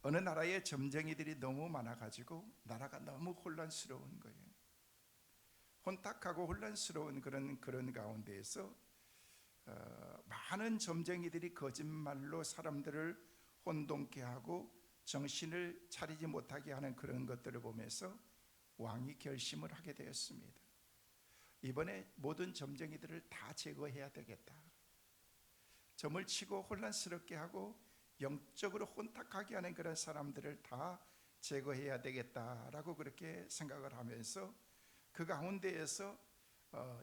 어느 나라에 점쟁이들이 너무 많아가지고 나라가 너무 혼란스러운 거예요. 혼탁하고 혼란스러운 그런 가운데에서 많은 점쟁이들이 거짓말로 사람들을 혼동케 하고 정신을 차리지 못하게 하는 그런 것들을 보면서 왕이 결심을 하게 되었습니다. 이번에 모든 점쟁이들을 다 제거해야 되겠다. 점을 치고 혼란스럽게 하고 영적으로 혼탁하게 하는 그런 사람들을 다 제거해야 되겠다라고 그렇게 생각을 하면서 그 가운데에서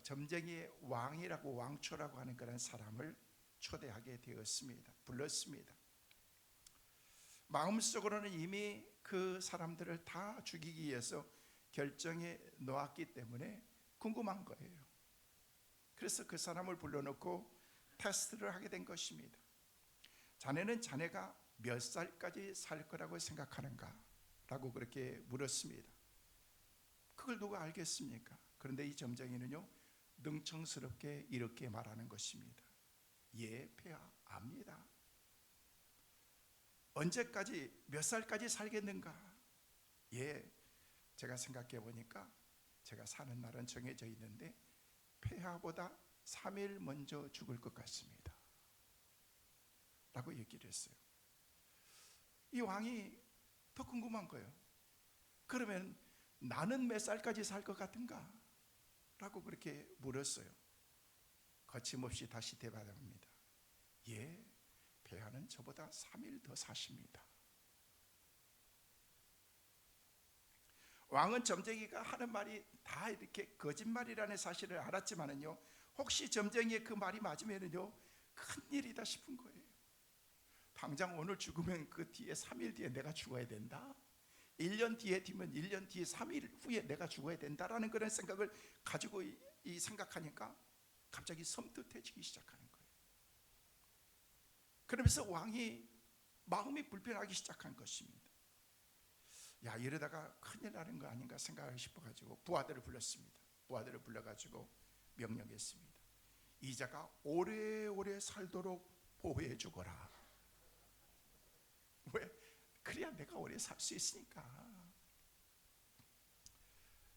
점쟁이의 왕이라고, 왕초라고 하는 그런 사람을 초대하게 되었습니다. 불렀습니다. 마음속으로는 이미 그 사람들을 다 죽이기 위해서 결정해 놓았기 때문에 궁금한 거예요. 그래서 그 사람을 불러놓고 테스트를 하게 된 것입니다. 자네는 자네가 몇 살까지 살 거라고 생각하는가? 라고 그렇게 물었습니다. 그걸 누가 알겠습니까? 그런데 이 점쟁이는요, 능청스럽게 이렇게 말하는 것입니다. 예, 폐하, 압니다. 언제까지, 몇 살까지 살겠는가? 예, 제가 생각해 보니까 제가 사는 날은 정해져 있는데 폐하보다 3일 먼저 죽을 것 같습니다 라고 얘기를 했어요. 이 왕이 더 궁금한 거예요. 그러면 나는 몇 살까지 살 것 같은가? 라고 그렇게 물었어요. 거침없이 다시 대답합니다. 예, 폐하는 저보다 3일 더 사십니다. 왕은 점쟁이가 하는 말이 다 이렇게 거짓말이라는 사실을 알았지만은요, 혹시 점쟁이의 그 말이 맞으면은요, 큰일이다 싶은 거예요. 당장 오늘 죽으면 그 뒤에 3일 뒤에 내가 죽어야 된다. 1년 뒤에 뒤면 1년 뒤에 3일 후에 내가 죽어야 된다라는 그런 생각을 가지고 생각하니까 갑자기 섬뜩해지기 시작하는 거예요. 그러면서 왕이 마음이 불편하기 시작한 것입니다. 야, 이러다가 큰일 나는 거 아닌가 생각하고 싶어가지고 부하들을 불렀습니다. 부하들을 불러가지고 명령했습니다. 이자가 오래오래 살도록 보호해 주거라. 왜? 그래야 내가 오래 살 수 있으니까.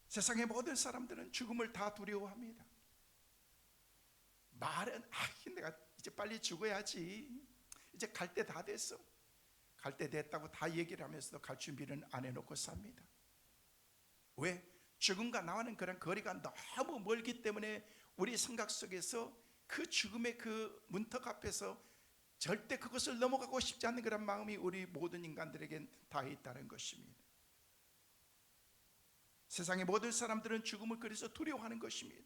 세상의 모든 사람들은 죽음을 다 두려워합니다. 말은 내가 이제 빨리 죽어야지, 이제 갈 때 다 됐어, 갈 때 됐다고 다 얘기를 하면서도 갈 준비는 안 해놓고 삽니다. 왜? 죽음과 나와는 그런 거리가 너무 멀기 때문에 우리 생각 속에서 그 죽음의 그 문턱 앞에서 절대 그것을 넘어가고 싶지 않는 그런 마음이 우리 모든 인간들에겐 다 있다는 것입니다. 세상의 모든 사람들은 죽음을 그래서 두려워하는 것입니다.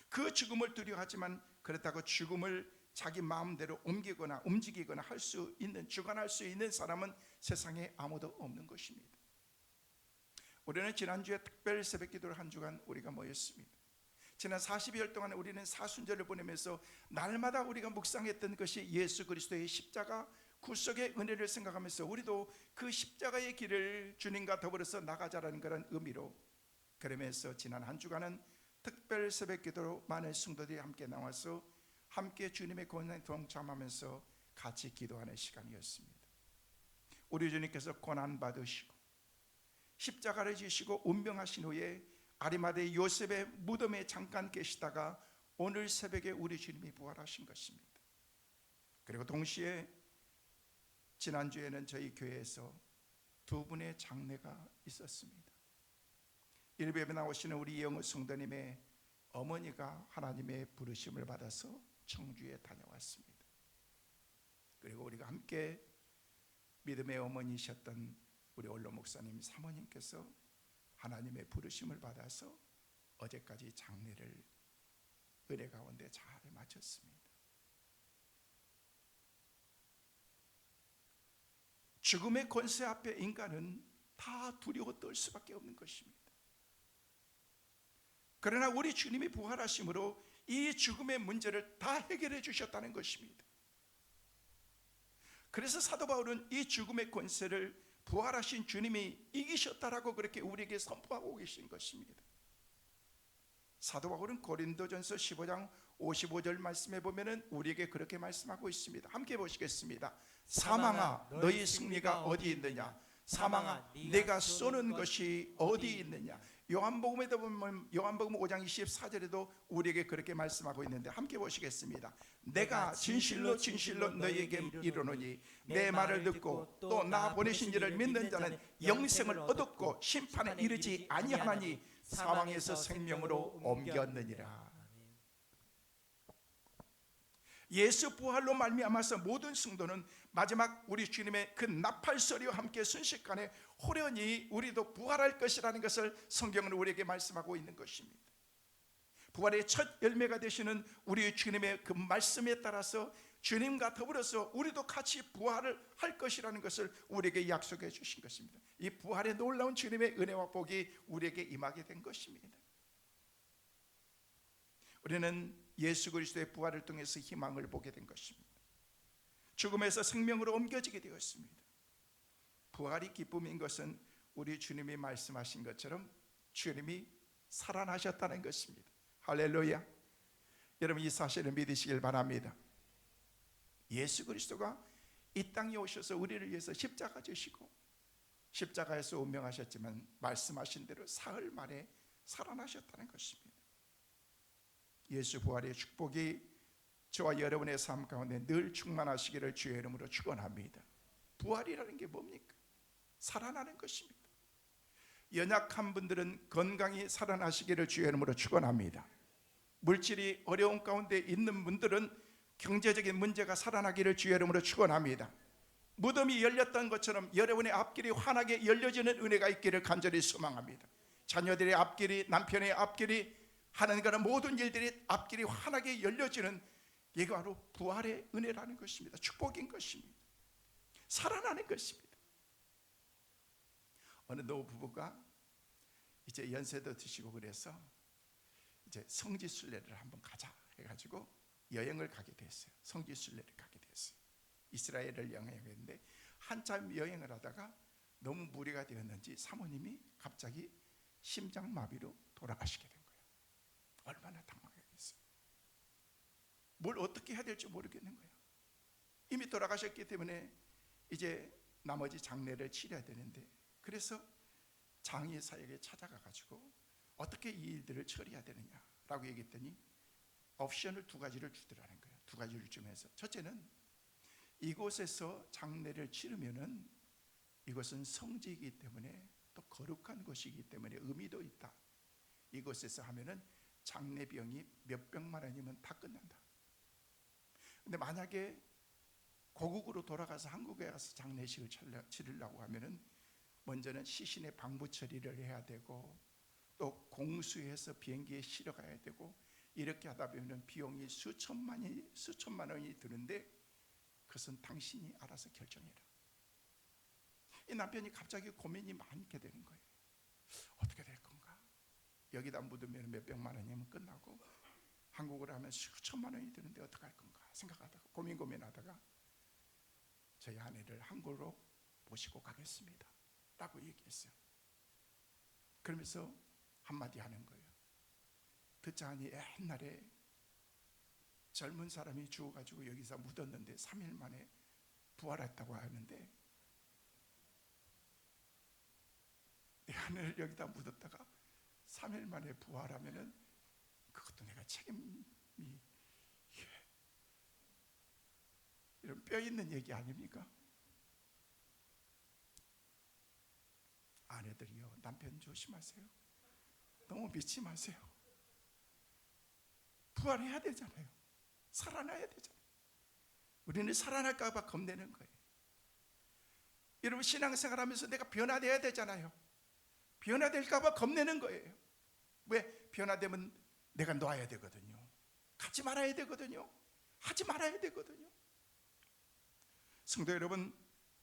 그 죽음을 두려워하지만 그렇다고 죽음을 자기 마음대로 옮기거나 움직이거나 할 수 있는, 주관할 수 있는 사람은 세상에 아무도 없는 것입니다. 우리는 지난주에 특별 새벽기도를 한 주간 우리가 모였습니다. 지난 40여일 동안 우리는 사순절을 보내면서 날마다 우리가 묵상했던 것이 예수 그리스도의 십자가 구속의 은혜를 생각하면서 우리도 그 십자가의 길을 주님과 더불어서 나가자라는 그런 의미로, 그러면서 지난 한 주간은 특별 새벽기도로 많은 성도들이 함께 나와서 함께 주님의 고난에 동참하면서 같이 기도하는 시간이었습니다. 우리 주님께서 고난 받으시고 십자가를 지시고 운명하신 후에 아리마대 요셉의 무덤에 잠깐 계시다가 오늘 새벽에 우리 주님이 부활하신 것입니다. 그리고 동시에 지난주에는 저희 교회에서 두 분의 장례가 있었습니다. 일베에 나오시는 우리 영우 성도님의 어머니가 하나님의 부르심을 받아서 청주에 다녀왔습니다. 그리고 우리가 함께 믿음의 어머니셨던 우리 원로 목사님 사모님께서 하나님의 부르심을 받아서 어제까지 장례를 은혜 가운데 잘 마쳤습니다. 죽음의 권세 앞에 인간은 다 두려워 떨 수밖에 없는 것입니다. 그러나 우리 주님이 부활하심으로 이 죽음의 문제를 다 해결해 주셨다는 것입니다. 그래서 사도 바울은 이 죽음의 권세를 부활하신 주님이 이기셨다라고 그렇게 우리에게 선포하고 계신 것입니다. 사도 바울은 고린도전서 15장 55절 말씀에 보면은 우리에게 그렇게 말씀하고 있습니다. 함께 보시겠습니다. 사망아 너희 승리가 어디 있느냐? 사망아 내가 쏘는 것이 어디 있느냐? 요한복음에도 보면 요한복음 5장 24절에도 우리에게 그렇게 말씀하고 있는데 함께 보시겠습니다. 내가 진실로 진실로 너희에게 이르노니 내 말을 듣고 또 나 보내신 이를 믿는 자는 영생을 얻었고 심판에 이르지 아니하나니 사망에서 생명으로 옮겼느니라. 예수 부활로 말미암아서 모든 성도는 마지막 우리 주님의 그 나팔소리와 함께 순식간에 호련히 우리도 부활할 것이라는 것을 성경은 우리에게 말씀하고 있는 것입니다. 부활의 첫 열매가 되시는 우리 주님의 그 말씀에 따라서 주님과 더불어서 우리도 같이 부활을 할 것이라는 것을 우리에게 약속해 주신 것입니다. 이 부활의 놀라운 주님의 은혜와 복이 우리에게 임하게 된 것입니다. 우리는 예수 그리스도의 부활을 통해서 희망을 보게 된 것입니다. 죽음에서 생명으로 옮겨지게 되었습니다. 부활이 기쁨인 것은 우리 주님이 말씀하신 것처럼 주님이 살아나셨다는 것입니다. 할렐루야. 여러분 이 사실을 믿으시길 바랍니다. 예수 그리스도가 이 땅에 오셔서 우리를 위해서 십자가 지시고 십자가에서 운명하셨지만 말씀하신 대로 사흘 만에 살아나셨다는 것입니다. 예수 부활의 축복이 저와 여러분의 삶 가운데 늘 충만하시기를 주의 이름으로 축원합니다. 부활이라는 게 뭡니까? 살아나는 것입니다. 연약한 분들은 건강히 살아나시기를 주의 이름으로 축원합니다. 물질이 어려운 가운데 있는 분들은 경제적인 문제가 살아나기를 주의 이름으로 축원합니다. 무덤이 열렸던 것처럼 여러분의 앞길이 환하게 열려지는 은혜가 있기를 간절히 소망합니다. 자녀들의 앞길이, 남편의 앞길이, 하는 그런 모든 일들이 앞길이 환하게 열려지는 이게 바로 부활의 은혜라는 것입니다. 축복인 것입니다. 살아나는 것입니다. 어느 노부부가 이제 연세도 드시고 그래서 이제 성지순례를 한번 가자 해가지고 여행을 가게 됐어요. 성지순례를 가게 됐어요. 이스라엘을 여행했는데 한참 여행을 하다가 너무 무리가 되었는지 사모님이 갑자기 심장마비로 돌아가시게 된 거예요. 얼마나 당황했어요. 뭘 어떻게 해야 될지 모르겠는 거예요. 이미 돌아가셨기 때문에 이제 나머지 장례를 치러야 되는데, 그래서 장의사에게 찾아가가지고 어떻게 이 일들을 처리해야 되느냐라고 얘기했더니 옵션을 두 가지를 주더라는 거예요. 두 가지를 주면서 첫째는 이곳에서 장례를 치르면은 이것은 성지이기 때문에 또 거룩한 곳이기 때문에 의미도 있다. 이곳에서 하면은 장례비용이 몇 백만 원이면 다 끝난다. 근데 만약에 고국으로 돌아가서 한국에 가서 장례식을 치르려고 하면은 먼저는 시신의 방부 처리를 해야 되고 또 공수해서 비행기에 실어 가야 되고 이렇게 하다 보면 비용이 수천만 원이 드는데 그것은 당신이 알아서 결정해라. 이 남편이 갑자기 고민이 많게 되는 거예요. 어떻게 될 건가? 여기다 묻으면 몇 백만 원이면 끝나고 한국으로 하면 수천만 원이 드는데 어떻게 할 건가 생각하다가 고민하다가 저희 아내를 한국으로 모시고 가겠습니다 라고 얘기했어요. 그러면서 한마디 하는 거예요. 듣자 하니 옛날에 젊은 사람이 죽어가지고 여기서 묻었는데 3일 만에 부활했다고 하는데 내 아내를 여기다 묻었다가 3일 만에 부활하면은 그것도 내가 책임이, 이런 뼈 있는 얘기 아닙니까? 아내들이요, 남편 조심하세요. 너무 믿지 마세요. 부활해야 되잖아요. 살아나야 되잖아요. 우리는 살아날까 봐 겁내는 거예요. 여러분 신앙생활하면서 내가 변화돼야 되잖아요. 변화될까 봐 겁내는 거예요. 왜? 변화되면 내가 놔야 되거든요. 가지 말아야 되거든요. 하지 말아야 되거든요. 성도 여러분,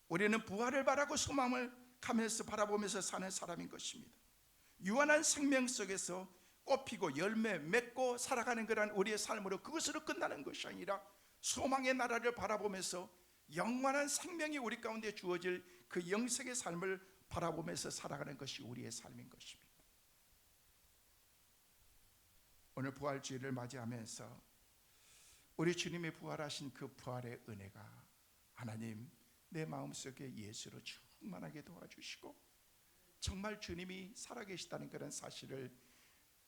우리는 부활을 바라고 소망을 가면서 바라보면서 사는 사람인 것입니다. 유한한 생명 속에서 꽃피고 열매 맺고 살아가는 그런 우리의 삶으로 그것으로 끝나는 것이 아니라 소망의 나라를 바라보면서 영원한 생명이 우리 가운데 주어질 그 영생의 삶을 바라보면서 살아가는 것이 우리의 삶인 것입니다. 오늘 부활주일을 맞이하면서 우리 주님이 부활하신 그 부활의 은혜가 하나님 내 마음속에 예수로 충만하게 도와주시고 정말 주님이 살아계시다는 그런 사실을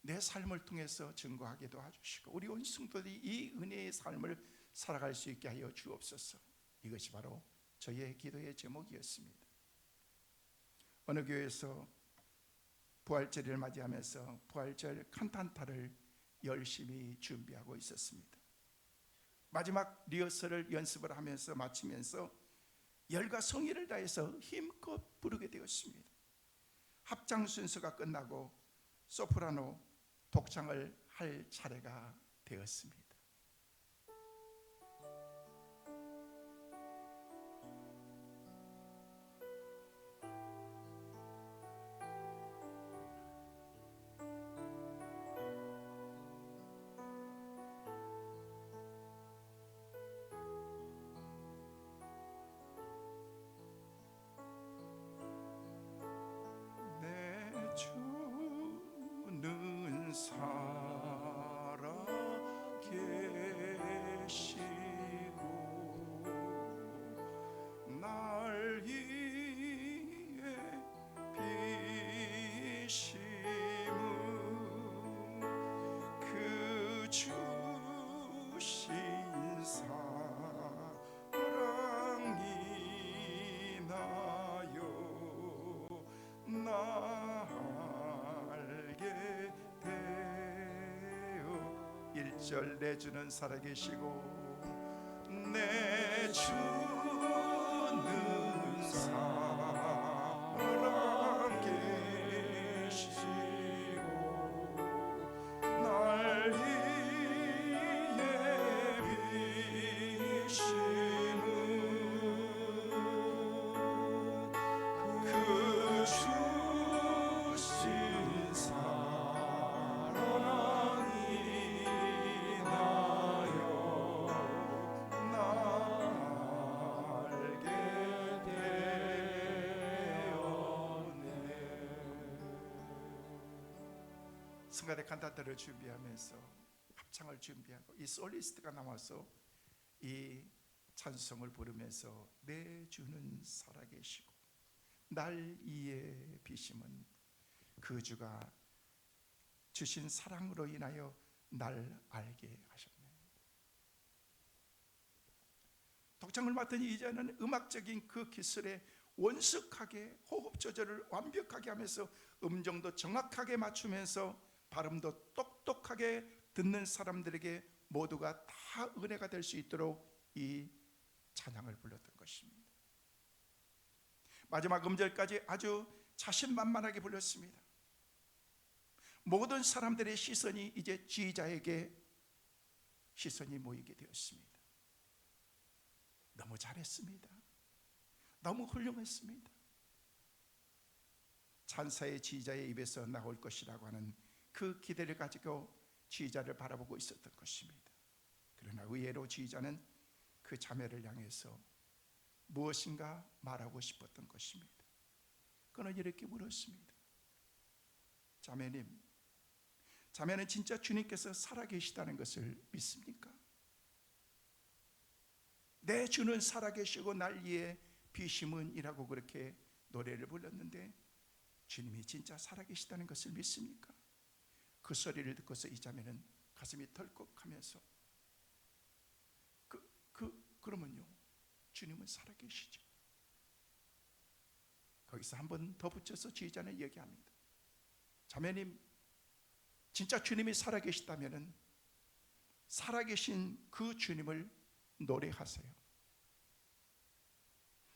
내 삶을 통해서 증거하게 도와주시고 우리 온 성도들이 이 은혜의 삶을 살아갈 수 있게 하여 주옵소서. 이것이 바로 저의 기도의 제목이었습니다. 어느 교회에서 부활절을 맞이하면서 부활절 칸탄타를 열심히 준비하고 있었습니다. 마지막 리허설을 연습을 하면서 마치면서 열과 성의를 다해서 힘껏 부르게 되었습니다. 합장 순서가 끝나고 소프라노 독창을 할 차례가 되었습니다. 주는 살아계시고 날 위해 비심은 그 주신 사랑이 나요 알게 되어 1절 내 주는 살아계시고 내 주는 살아계시고 날 위해 비심은 그 주신 사랑이 나요 나 알게 되었네. 성가대 칸타타를 준비하면서 합창을 준비하고 이 솔리스트가 나와서 이 찬송을 부르면서 내 주는 살아계시고 날 이에 비심은 그 주가 주신 사랑으로 인하여 날 알게 하셨네. 독창을 맡은 이자는 음악적인 그 기술에 원숙하게 호흡 조절을 완벽하게 하면서 음정도 정확하게 맞추면서 발음도 똑똑하게 듣는 사람들에게 모두가 다 은혜가 될 수 있도록 이 찬양을 불렀던 것입니다. 마지막 음절까지 아주 자신만만하게 불렀습니다. 모든 사람들의 시선이 이제 지휘자에게 시선이 모이게 되었습니다. 너무 잘했습니다. 너무 훌륭했습니다. 찬사의 지휘자의 입에서 나올 것이라고 하는 그 기대를 가지고 지휘자를 바라보고 있었던 것입니다. 그러나 의외로 지휘자는 그 자매를 향해서 무엇인가 말하고 싶었던 것입니다. 그는 이렇게 물었습니다. 자매님, 자매는 진짜 주님께서 살아계시다는 것을 믿습니까? 내 주는 살아계시고 날 위해 비심은이라고 그렇게 노래를 불렀는데 주님이 진짜 살아계시다는 것을 믿습니까? 그 소리를 듣고서 이 자매는 가슴이 덜컥하면서 그러면요, 주님은 살아계시죠. 거기서 한 번 더 붙여서 지휘자는 얘기합니다. 자매님, 진짜 주님이 살아계시다면 살아계신 그 주님을 노래하세요.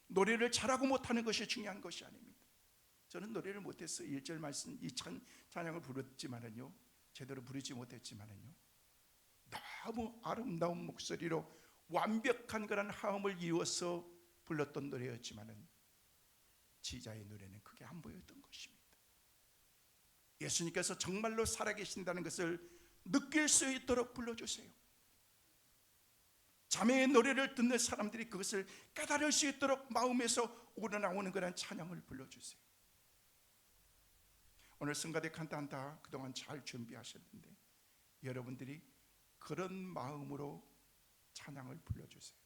노래를 잘하고 못하는 것이 중요한 것이 아닙니다. 저는 노래를 못해서 1절 말씀 이 찬양을 부르지만은요, 제대로 부르지 못했지만은요, 너무 아름다운 목소리로 완벽한 그런 화음을 이루어서 불렀던 노래였지만은 지휘자의 노래는 그게 안 보였던 것입니다. 예수님께서 정말로 살아계신다는 것을 느낄 수 있도록 불러주세요. 자매의 노래를 듣는 사람들이 그것을 깨달을 수 있도록 마음에서 우러나오는 그런 찬양을 불러주세요. 오늘 성가대 칸타타 그동안 잘 준비하셨는데 여러분들이 그런 마음으로 찬양을 불러주세요.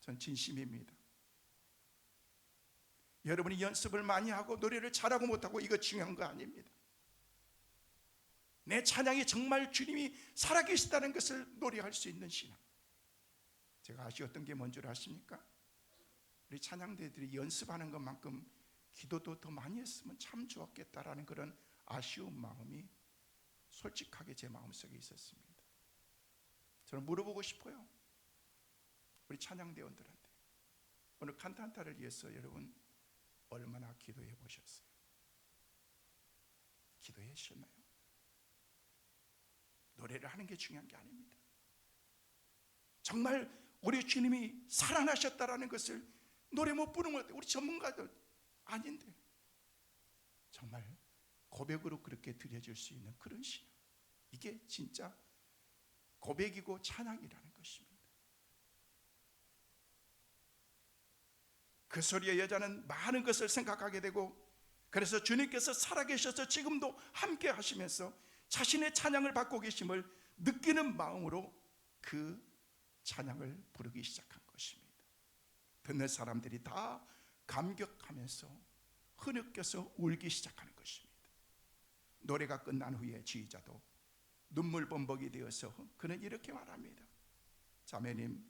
전 진심입니다. 여러분이 연습을 많이 하고 노래를 잘하고 못하고 이거 중요한 거 아닙니다. 내 찬양이 정말 주님이 살아계시다는 것을 노래할 수 있는 신앙. 제가 아쉬웠던 게 뭔 줄 아십니까? 우리 찬양대들이 연습하는 것만큼 기도도 더 많이 했으면 참 좋았겠다라는 그런 아쉬운 마음이 솔직하게 제 마음속에 있었습니다. 저는 물어보고 싶어요. 우리 찬양대원들한테 오늘 칸타타를 위해서 여러분 얼마나 기도해 보셨어요? 기도해 주셨나요? 노래를 하는 게 중요한 게 아닙니다. 정말 우리 주님이 살아나셨다라는 것을 노래 못 부르는 것, 우리 전문가들 아닌데 정말 고백으로 그렇게 드려질 수 있는 그런 신앙, 이게 진짜 고백이고 찬양이라는 것입니다. 그 소리의 여자는 많은 것을 생각하게 되고, 그래서 주님께서 살아계셔서 지금도 함께 하시면서 자신의 찬양을 받고 계심을 느끼는 마음으로 그 찬양을 부르기 시작한 것입니다. 듣는 사람들이 다 감격하면서 흐느껴서 울기 시작하는 것입니다. 노래가 끝난 후에 지휘자도 눈물 범벅이 되어서 그는 이렇게 말합니다. 자매님,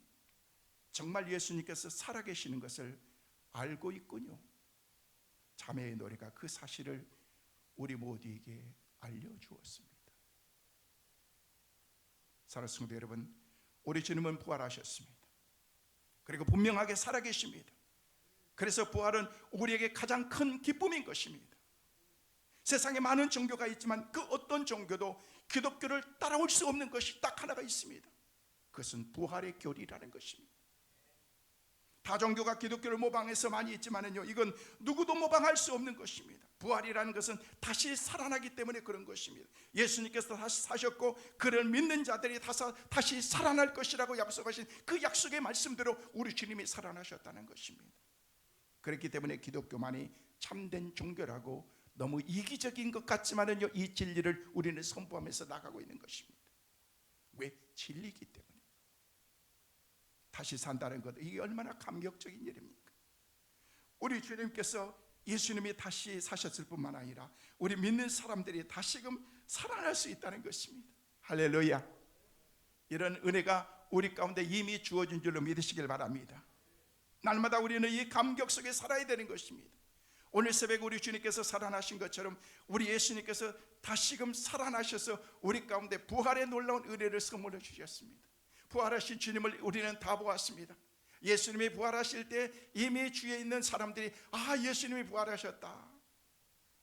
정말 예수님께서 살아계시는 것을 알고 있군요. 자매의 노래가 그 사실을 우리 모두에게 알려주었습니다. 사랑하는 성도 여러분, 우리 주님은 부활하셨습니다. 그리고 분명하게 살아계십니다. 그래서 부활은 우리에게 가장 큰 기쁨인 것입니다. 세상에 많은 종교가 있지만 그 어떤 종교도 기독교를 따라올 수 없는 것이 딱 하나가 있습니다. 그것은 부활의 교리라는 것입니다. 다종교가 기독교를 모방해서 많이 있지만요, 이건 누구도 모방할 수 없는 것입니다. 부활이라는 것은 다시 살아나기 때문에 그런 것입니다. 예수님께서 다시 사셨고 그를 믿는 자들이 다시 살아날 것이라고 약속하신 그 약속의 말씀대로 우리 주님이 살아나셨다는 것입니다. 그렇기 때문에 기독교만이 참된 종교라고 너무 이기적인 것 같지만은요, 이 진리를 우리는 선포하면서 나가고 있는 것입니다. 왜? 진리이기 때문에. 다시 산다는 것, 이게 얼마나 감격적인 일입니까? 우리 주님께서 예수님이 다시 사셨을 뿐만 아니라 우리 믿는 사람들이 다시금 살아날 수 있다는 것입니다. 할렐루야. 이런 은혜가 우리 가운데 이미 주어진 줄로 믿으시길 바랍니다. 날마다 우리는 이 감격 속에 살아야 되는 것입니다. 오늘 새벽에 우리 주님께서 살아나신 것처럼 우리 예수님께서 다시금 살아나셔서 우리 가운데 부활의 놀라운 은혜를 선물해 주셨습니다. 부활하신 주님을 우리는 다 보았습니다. 예수님이 부활하실 때 이미 주위에 있는 사람들이 예수님이 부활하셨다.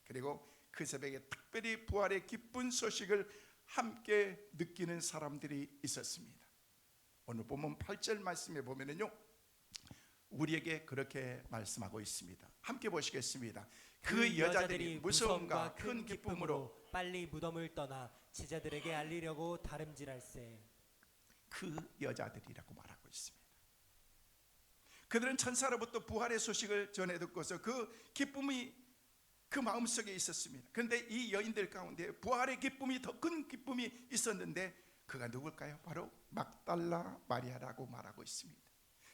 그리고 그 새벽에 특별히 부활의 기쁜 소식을 함께 느끼는 사람들이 있었습니다. 오늘 본문 8절 말씀에 보면은요, 우리에게 그렇게 말씀하고 있습니다. 함께 보시겠습니다. 그 여자들이 무서움과 큰 기쁨으로 빨리 무덤을 떠나 제자들에게 알리려고 다름질할세. 그 여자들이라고 말하고 있습니다. 그들은 천사로부터 부활의 소식을 전해 듣고서 그 기쁨이 그 마음속에 있었습니다. 그런데 이 여인들 가운데 부활의 기쁨이 더 큰 기쁨이 있었는데 그가 누굴까요? 바로 막달라 마리아라고 말하고 있습니다.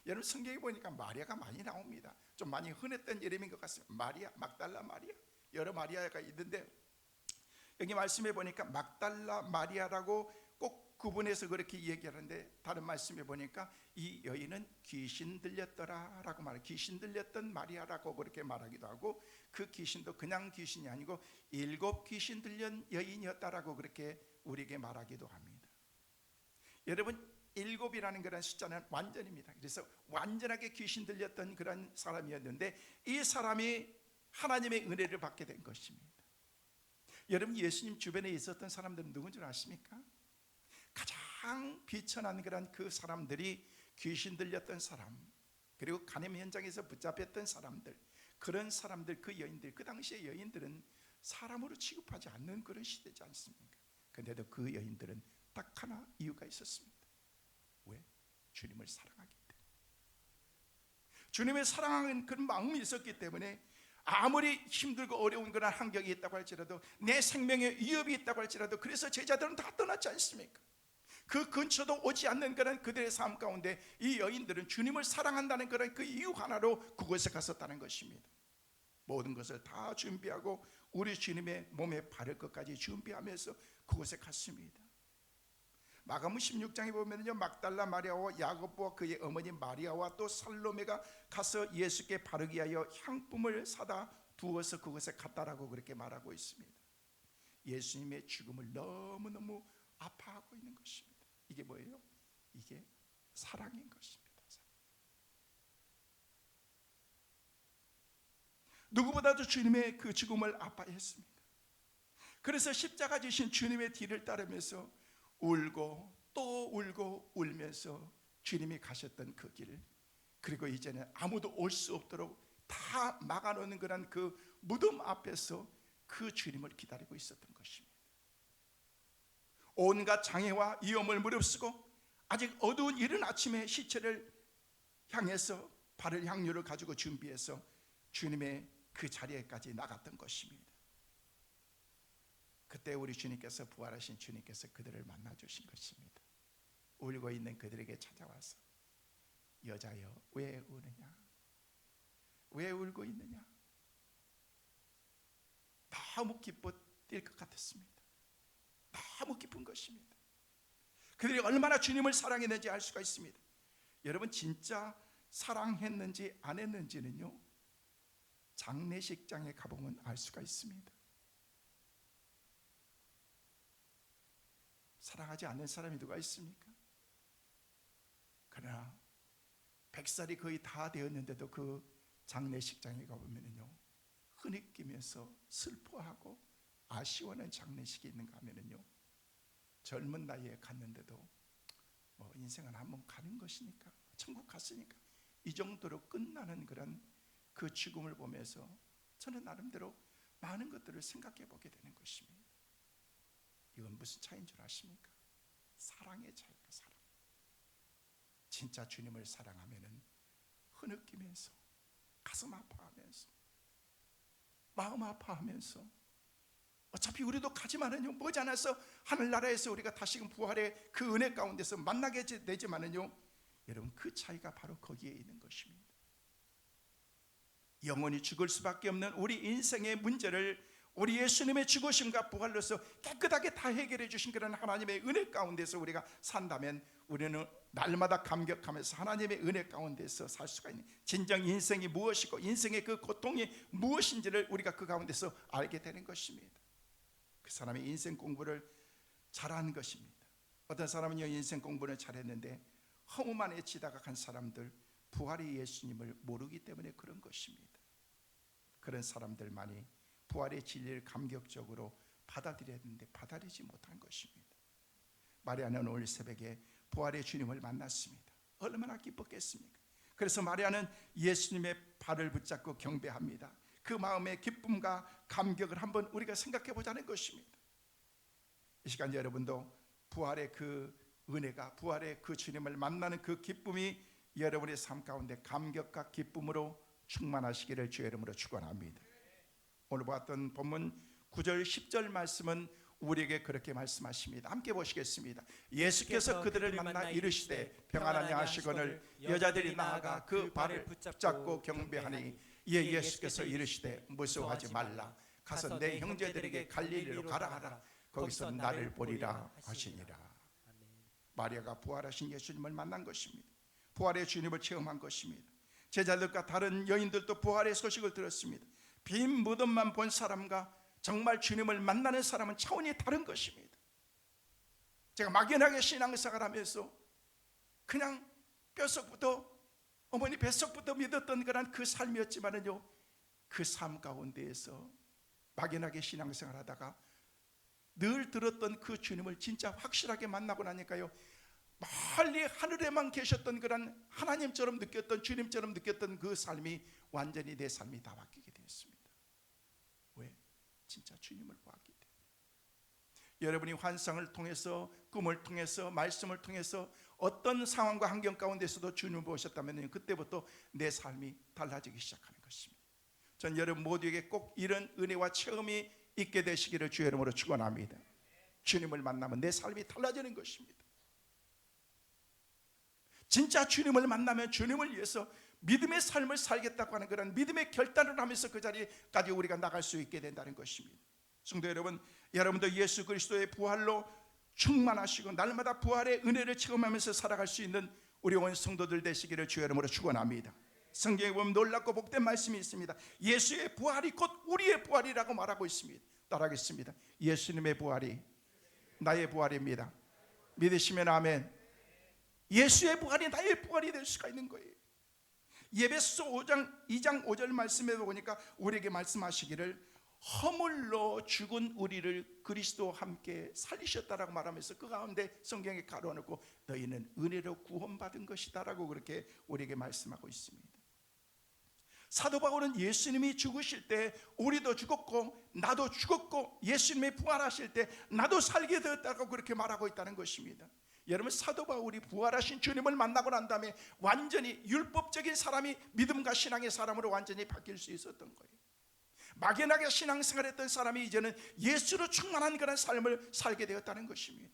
여러분 성경에 보니까 마리아가 많이 나옵니다. 좀 많이 흔했던 이름인 것 같습니다. 마리아, 막달라 마리아, 여러 마리아가 있는데 여기 말씀해 보니까 막달라 마리아라고 꼭 구분해서 그렇게 얘기하는데, 다른 말씀에 보니까 이 여인은 귀신 들렸더라라고 말해요. 귀신 들렸던 마리아라고 그렇게 말하기도 하고, 그 귀신도 그냥 귀신이 아니고 7 귀신 들린 여인이었다라고 그렇게 우리에게 말하기도 합니다. 여러분 7이라는 그런 숫자는 완전입니다. 그래서 완전하게 귀신 들렸던 그런 사람이었는데 이 사람이 하나님의 은혜를 받게 된 것입니다. 여러분 예수님 주변에 있었던 사람들은 누군 줄 아십니까? 가장 비천한 그런 그 사람들이 귀신 들렸던 사람, 그리고 간염 현장에서 붙잡혔던 사람들, 그런 사람들, 그 여인들, 그 당시의 여인들은 사람으로 취급하지 않는 그런 시대지 않습니까? 그런데도 그 여인들은 딱 하나 이유가 있었습니다. 왜? 주님을 사랑하기 때문에. 주님을 사랑하는 그런 마음이 있었기 때문에 아무리 힘들고 어려운 그런 환경이 있다고 할지라도, 내 생명에 위협이 있다고 할지라도, 그래서 제자들은 다 떠났지 않습니까? 그 근처도 오지 않는 그런 그들의 삶 가운데 이 여인들은 주님을 사랑한다는 그런 그 이유 하나로 그곳에 갔었다는 것입니다. 모든 것을 다 준비하고 우리 주님의 몸에 바를 것까지 준비하면서 그곳에 갔습니다. 마가복음 16장에 보면요, 막달라 마리아와 야고보와 그의 어머니 마리아와 또 살로메가 가서 예수께 바르기 위하여 향품을 사다 두어서 그곳에 갔다라고 그렇게 말하고 있습니다. 예수님의 죽음을 너무너무 아파하고 있는 것입니다. 이게 뭐예요? 이게 사랑인 것입니다. 누구보다도 주님의 그 죽음을 아파했습니다. 그래서 십자가 지신 주님의 뒤를 따르면서 울고 또 울고 울면서 주님이 가셨던 그 길, 그리고 이제는 아무도 올 수 없도록 다 막아놓는 그런 그 무덤 앞에서 그 주님을 기다리고 있었던 것입니다. 온갖 장애와 위험을 무릅쓰고 아직 어두운 이른 아침에 시체를 향해서 바를 향유를 가지고 준비해서 주님의 그 자리에까지 나갔던 것입니다. 그때 우리 주님께서, 부활하신 주님께서 그들을 만나 주신 것입니다. 울고 있는 그들에게 찾아와서 여자여 왜 우느냐, 왜 울고 있느냐. 너무 기뻐 뛸 것 같았습니다. 너무 기쁜 것입니다. 그들이 얼마나 주님을 사랑했는지 알 수가 있습니다. 여러분, 진짜 사랑했는지 안 했는지는요, 장례식장에 가보면 알 수가 있습니다. 사랑하지 않는 사람이 누가 있습니까? 그러나 100살이 거의 다 되었는데도 그 장례식장에 가보면요, 흐느끼면서 슬퍼하고 아쉬워하는 장례식이 있는가 하면요, 젊은 나이에 갔는데도 뭐 인생은 한번 가는 것이니까, 천국 갔으니까 이 정도로 끝나는 그런 그 죽음을 보면서 저는 나름대로 많은 것들을 생각해 보게 되는 것입니다. 이건 무슨 차이인 줄 아십니까? 사랑의 차이가, 사랑. 진짜 주님을 사랑하면은 흐느끼면서, 가슴 아파하면서, 마음 아파하면서, 어차피 우리도 가지만은요, 머지않아서 하늘나라에서 우리가 다시금 부활의 그 은혜 가운데서 만나게 되지만은요, 여러분, 그 차이가 바로 거기에 있는 것입니다. 영원히 죽을 수밖에 없는 우리 인생의 문제를 우리 예수님의 죽으심과 부활로서 깨끗하게 다 해결해 주신 그런 하나님의 은혜 가운데서 우리가 산다면 우리는 날마다 감격하면서 하나님의 은혜 가운데서 살 수가 있는, 진정 인생이 무엇이고 인생의 그 고통이 무엇인지를 우리가 그 가운데서 알게 되는 것입니다. 그 사람이 인생 공부를 잘한 것입니다. 어떤 사람은요, 인생 공부를 잘했는데 허무만 해치다가 간 사람들, 부활의 예수님을 모르기 때문에 그런 것입니다. 그런 사람들만이 부활의 진리를 감격적으로 받아들여야 되는데 받아들이지 못한 것입니다. 마리아는 오늘 새벽에 부활의 주님을 만났습니다. 얼마나 기뻤겠습니까? 그래서 마리아는 예수님의 발을 붙잡고 경배합니다. 그 마음의 기쁨과 감격을 한번 우리가 생각해 보자는 것입니다. 이 시간 여러분도 부활의 그 은혜가, 부활의 그 주님을 만나는 그 기쁨이 여러분의 삶 가운데 감격과 기쁨으로 충만하시기를 주의 이름으로 축원합니다. 오늘 보았던 본문 9절 10절 말씀은 우리에게 그렇게 말씀하십니다. 함께 보시겠습니다. 예수께서 그들을 만나 이르시되 평안하냐 하시거늘 여자들이 나아가 그 발을 붙잡고 경배하니 이에 예수께서 이르시되 무서워하지 말라. 가서 내 형제들에게 갈릴리로 가라 하라. 거기서 나를 보리라 하시니라. 마리아가 부활하신 예수님을 만난 것입니다. 부활의 주님을 체험한 것입니다. 제자들과 다른 여인들도 부활의 소식을 들었습니다. 빈 무덤만 본 사람과 정말 주님을 만나는 사람은 차원이 다른 것입니다. 제가 막연하게 신앙생활 하면서 그냥 뼛속부터, 어머니 뱃속부터 믿었던 그런 그 삶이었지만은요, 그 삶 가운데에서 막연하게 신앙생활 하다가 늘 들었던 그 주님을 진짜 확실하게 만나고 나니까요, 멀리 하늘에만 계셨던 그런 하나님처럼 느꼈던, 주님처럼 느꼈던 그 삶이 완전히 내 삶이 다 바뀌게 되었습니다. 왜? 진짜 주님을 보았기 때문에. 여러분이 환상을 통해서, 꿈을 통해서, 말씀을 통해서 어떤 상황과 환경 가운데서도 주님을 보셨다면 그때부터 내 삶이 달라지기 시작하는 것입니다. 전 여러분 모두에게 꼭 이런 은혜와 체험이 있게 되시기를 주의 이름으로 축원합니다. 주님을 만나면 내 삶이 달라지는 것입니다. 진짜 주님을 만나면 주님을 위해서 믿음의 삶을 살겠다고 하는 그런 믿음의 결단을 하면서 그 자리까지 우리가 나갈 수 있게 된다는 것입니다. 성도 여러분, 여러분도 예수 그리스도의 부활로 충만하시고 날마다 부활의 은혜를 체험하면서 살아갈 수 있는 우리 온 성도들 되시기를 주의 이름으로 축원합니다. 성경에 보면 놀랍고 복된 말씀이 있습니다. 예수의 부활이 곧 우리의 부활이라고 말하고 있습니다. 따라하겠습니다. 예수님의 부활이 나의 부활입니다. 믿으시면 아멘. 예수의 부활이 나의 부활이 될 수가 있는 거예요. 에베소서 2장 5절 말씀에 보니까 우리에게 말씀하시기를 허물로 죽은 우리를 그리스도와 함께 살리셨다라고 말하면서 그 가운데 성경에 가로놓고 너희는 은혜로 구원받은 것이다라고 그렇게 우리에게 말씀하고 있습니다. 사도 바울은 예수님이 죽으실 때 우리도 죽었고 나도 죽었고 예수님이 부활하실 때 나도 살게 되었다고 그렇게 말하고 있다는 것입니다. 여러분, 사도 바울이 부활하신 주님을 만나고 난 다음에 완전히 율법적인 사람이 믿음과 신앙의 사람으로 완전히 바뀔 수 있었던 거예요. 막연하게 신앙생활했던 사람이 이제는 예수로 충만한 그런 삶을 살게 되었다는 것입니다.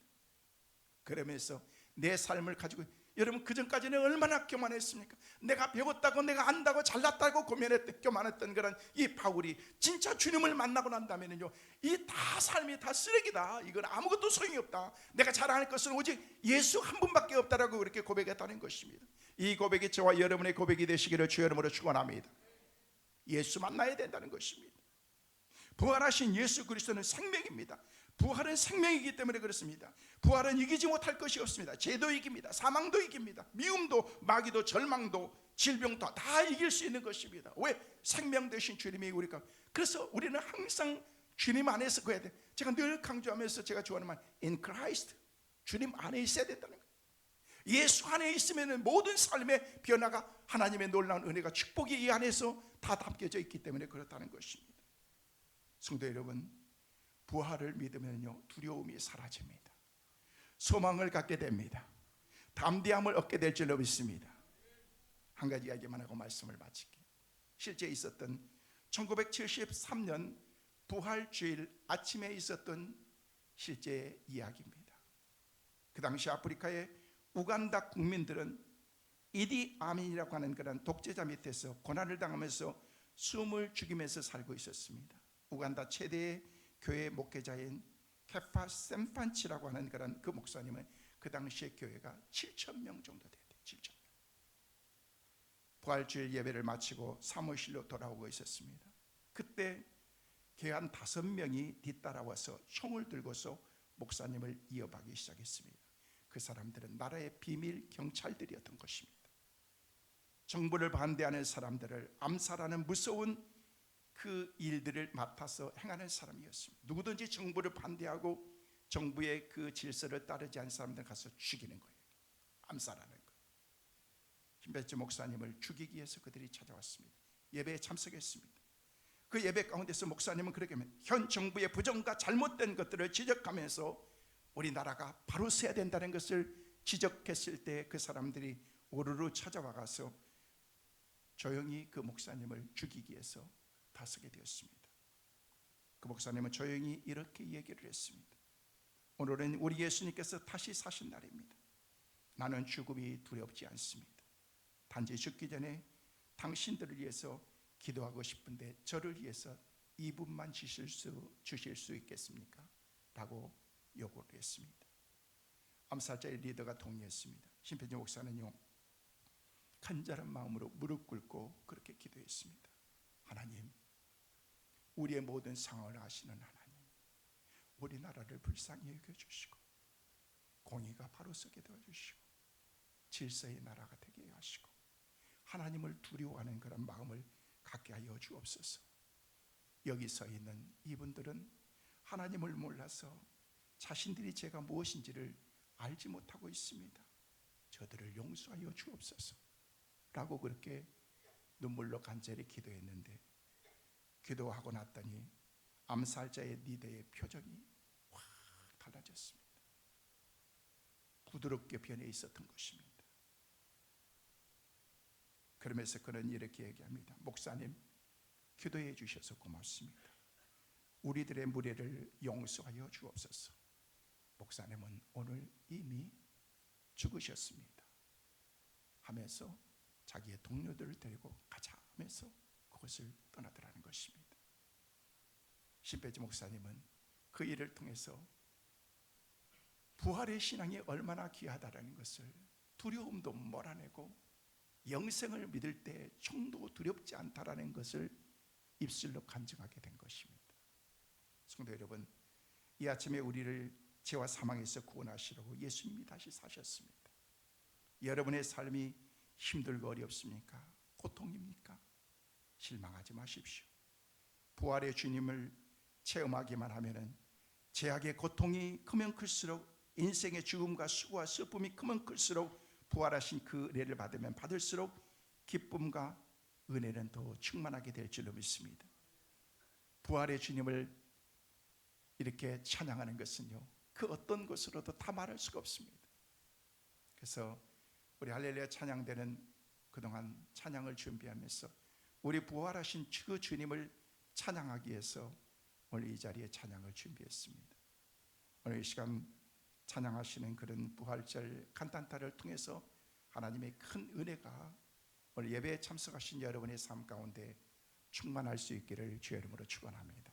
그러면서 내 삶을 가지고 여러분, 그전까지는 얼마나 교만했습니까? 내가 배웠다고 내가 안다고 잘났다고 교만했던 그런 이 바울이 진짜 주님을 만나고 난 다음에는요, 이 다 삶이 다 쓰레기다, 이건 아무것도 소용이 없다, 내가 자랑할 것은 오직 예수 한 분밖에 없다라고 그렇게 고백했다는 것입니다. 이 고백이 저와 여러분의 고백이 되시기를 주의 이름으로 축원합니다. 예수 만나야 된다는 것입니다. 부활하신 예수 그리스도는 생명입니다. 부활은 생명이기 때문에 그렇습니다. 부활은 이기지 못할 것이 없습니다. 죄도 이깁니다. 사망도 이깁니다. 미움도 마귀도 절망도 질병도 다 이길 수 있는 것입니다. 왜? 생명 되신 주님이 우리가. 그래서 우리는 항상 주님 안에서 그래야 돼. 제가 늘 강조하면서 제가 좋아하는 말, in Christ, 주님 안에 있어야 된다는 거예요. 예수 안에 있으면 모든 삶의 변화가, 하나님의 놀라운 은혜가, 축복이 이 안에서 다 담겨져 있기 때문에 그렇다는 것입니다. 성도 여러분, 부활을 믿으면요, 두려움이 사라집니다. 소망을 갖게 됩니다. 담대함을 얻게 될 줄로 믿습니다. 한 가지 이야기만 하고 말씀을 마칠게요. 실제 있었던 1973년 부활주일 아침에 있었던 실제 이야기입니다. 그 당시 아프리카의 우간다 국민들은 이디 아민이라고 하는 그런 독재자 밑에서 고난을 당하면서 숨을 죽이면서 살고 있었습니다. 우간다 최대의 교회 목회자인 케파 셈판치라고 하는 그런 그 목사님은 그 당시에 교회가 7,000명 정도 됐대요. 7,000명. 부활주일 예배를 마치고 사무실로 돌아오고 있었습니다. 그때 교회 한 5명이 뒤따라와서 총을 들고서 목사님을 이어가기 시작했습니다. 그 사람들은 나라의 비밀 경찰들이었던 것입니다. 정부를 반대하는 사람들을 암살하는 무서운 그 일들을 맡아서 행하는 사람이었습니다. 누구든지 정부를 반대하고 정부의 그 질서를 따르지 않는 사람들 가서 죽이는 거예요. 암살하는 거예요. 김배주 목사님을 죽이기 위해서 그들이 찾아왔습니다. 예배에 참석했습니다. 그 예배 가운데서 목사님은 그렇게 현 정부의 부정과 잘못된 것들을 지적하면서 우리나라가 바로 서야 된다는 것을 지적했을 때 그 사람들이 오르르 찾아와가서 조용히 그 목사님을 죽이기 위해서 다서게 되었습니다. 그 목사님은 조용히 이렇게 얘기를 했습니다. 오늘은 우리 예수님께서 다시 사신 날입니다. 나는 죽음이 두렵지 않습니다. 단지 죽기 전에 당신들을 위해서 기도하고 싶은데 저를 위해서 2분만 주실 수 있겠습니까? 라고 요구를 했습니다. 암살자의 리더가 동의했습니다. 심표진 목사는요, 간절한 마음으로 무릎 꿇고 그렇게 기도했습니다. 하나님, 우리의 모든 상황을 아시는 하나님, 우리나라를 불쌍히 여겨주시고 공의가 바로 서게 도와주시고 질서의 나라가 되게 하시고 하나님을 두려워하는 그런 마음을 갖게 하여 주옵소서. 여기 서 있는 이분들은 하나님을 몰라서 자신들이 죄가 무엇인지를 알지 못하고 있습니다. 저들을 용서하여 주옵소서 라고 그렇게 눈물로 간절히 기도했는데, 기도하고 났더니 암살자의 리더의 표정이 확 달라졌습니다. 부드럽게 변해 있었던 것입니다. 그러면서 그는 이렇게 얘기합니다. 목사님, 기도해 주셔서 고맙습니다. 우리들의 무례를 용서하여 주옵소서. 목사님은 오늘 이미 죽으셨습니다. 하면서 자기의 동료들을 데리고 가자 하면서 그것을 떠나더라는 것입니다. 신배지 목사님은 그 일을 통해서 부활의 신앙이 얼마나 귀하다라는 것을, 두려움도 몰아내고 영생을 믿을 때 총도 두렵지 않다라는 것을 입술로 간증하게 된 것입니다. 성도 여러분, 이 아침에 우리를 죄와 사망에서 구원하시려고 예수님이 다시 사셨습니다. 여러분의 삶이 힘들고 어렵습니까? 고통입니까? 실망하지 마십시오. 부활의 주님을 체험하기만 하면은 죄악의 고통이 크면 클수록, 인생의 죽음과 수고와 슬픔이 크면 클수록, 부활하신 그 은혜를 받으면 받을수록 기쁨과 은혜는 더 충만하게 될 줄로 믿습니다. 부활의 주님을 이렇게 찬양하는 것은요, 그 어떤 것으로도 다 말할 수가 없습니다. 그래서 우리 할렐루야 찬양대는 그동안 찬양을 준비하면서 우리 부활하신 그 주님을 찬양하기 위해서 오늘 이 자리에 찬양을 준비했습니다. 오늘 이 시간 찬양하시는 그런 부활절 간단타를 통해서 하나님의 큰 은혜가 오늘 예배에 참석하신 여러분의 삶 가운데 충만할 수 있기를 주의 이름으로 축원합니다.